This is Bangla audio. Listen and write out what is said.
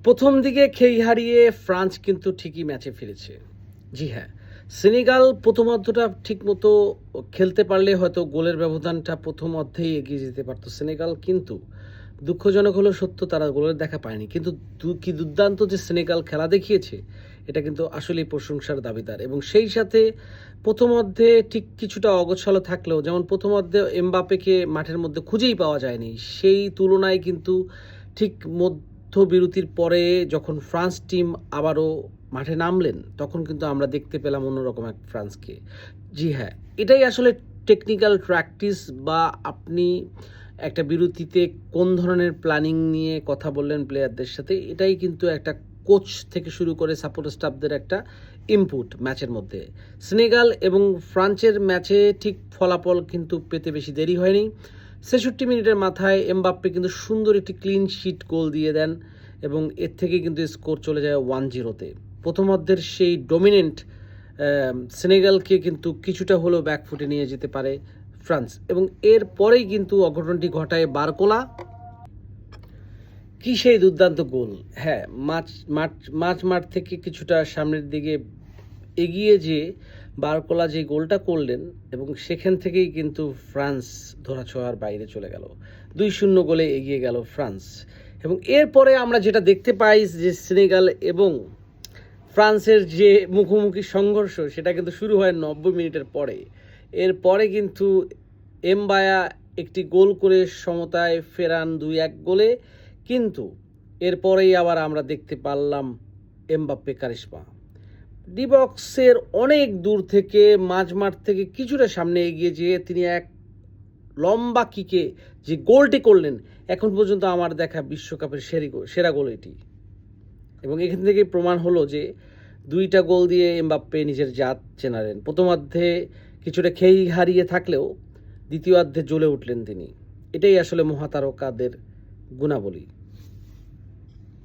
প্রথম দিকে খেই হারিয়ে ফ্রান্স কিন্তু ঠিকই ম্যাচে ফিরেছে। জি হ্যাঁ, সেনেগাল প্রথমার্ধটা ঠিকমতো খেলতে পারলে হয়তো গোলের ব্যবধানটা প্রথম অর্ধেই এগিয়ে যেতে পারতো সেনেগাল, কিন্তু দুঃখজনক হলো সত্য, তারা গোলের দেখা পায়নি। কিন্তু কি দুর্দান্ত যে সেনেগাল খেলা দেখিয়েছে, এটা কিন্তু আসলেই প্রশংসার দাবিদার। এবং সেই সাথে প্রথম অর্ধে ঠিক কিছুটা অগোছালো থাকলেও, যেমন প্রথম অর্ধে এমবাপ্পেকে মাঠের মধ্যে খুঁজেই পাওয়া যায়নি, সেই তুলনায় কিন্তু ঠিক বিরতির পরে যখন ফ্রান্স টিম আবারও মাঠে নামলেন, তখন কিন্তু আমরা দেখতে পেলাম অন্যরকম এক ফ্রান্সকে। জি হ্যাঁ, এটাই আসলে টেকনিক্যাল প্র্যাকটিস, বা আপনি একটা বিরতিতে কোন ধরনের প্ল্যানিং নিয়ে কথা বললেন প্লেয়ারদের সাথে, এটাই কিন্তু একটা কোচ থেকে শুরু করে সাপোর্ট স্টাফদের একটা ইনপুট ম্যাচের মধ্যে। সেনেগাল এবং ফ্রান্সের ম্যাচে ঠিক ফলাফল কিন্তু পেতে বেশি দেরি হয়নি। ৬৬ মিনিটের মাথায় এমবাপ্পে কিন্তু সুন্দর একটি ক্লিন শিট গোল দিয়ে দেন, এবং এর থেকে কিন্তু স্কোর চলে যায় 1-0-তে। প্রথমার্ধের সেই ডমিনেন্ট সেনেগালকে কিন্তু কিছুটা হলেও ব্যাকফুটে নিয়ে যেতে পারে ফ্রান্স, এবং এর পরেই কিন্তু অঘটনটি ঘটায় বারকোলা। কি সেই দুর্দান্ত গোল! হ্যাঁ, মাঠ থেকে কিছুটা সামনের দিকে এগিয়ে যেয়ে বারকোলা যে গোলটা করলেন, এবং সেখান থেকেই কিন্তু ফ্রান্স ধরাছোঁয়ার বাইরে চলে গেল। ২-০ গোলে এগিয়ে গেল ফ্রান্স। এবং এরপরে আমরা যেটা দেখতে পাই যে সেনেগাল এবং ফ্রান্সের যে মুখোমুখি সংঘর্ষ, সেটা কিন্তু শুরু হয় ৯০ মিনিটের পরে। এরপরে কিন্তু এমবায়া একটি গোল করে সমতায় ফেরান ২-১ গোলে, কিন্তু এরপরেই আবার আমরা দেখতে পারলাম এমবাপ্পে কারিশমা। ডি বক্সের অনেক দূর থেকে, মাঝমাঠ থেকে কিছুটা সামনে এগিয়ে যেয়ে তিনি এক লম্বা কিকে যে গোলটি করলেন, এখন পর্যন্ত আমার দেখা বিশ্বকাপের সেরা গোল এটি। এবং এখান থেকে প্রমাণ হলো যে ২টা গোল দিয়ে এমবাপ্পে নিজের জাত চেনালেন। প্রথমার্ধে কিছুটা খেই হারিয়ে থাকলেও দ্বিতীয়ার্ধে জ্বলে উঠলেন তিনি। এটাই আসলে মহাতারকাদের গুণাবলী।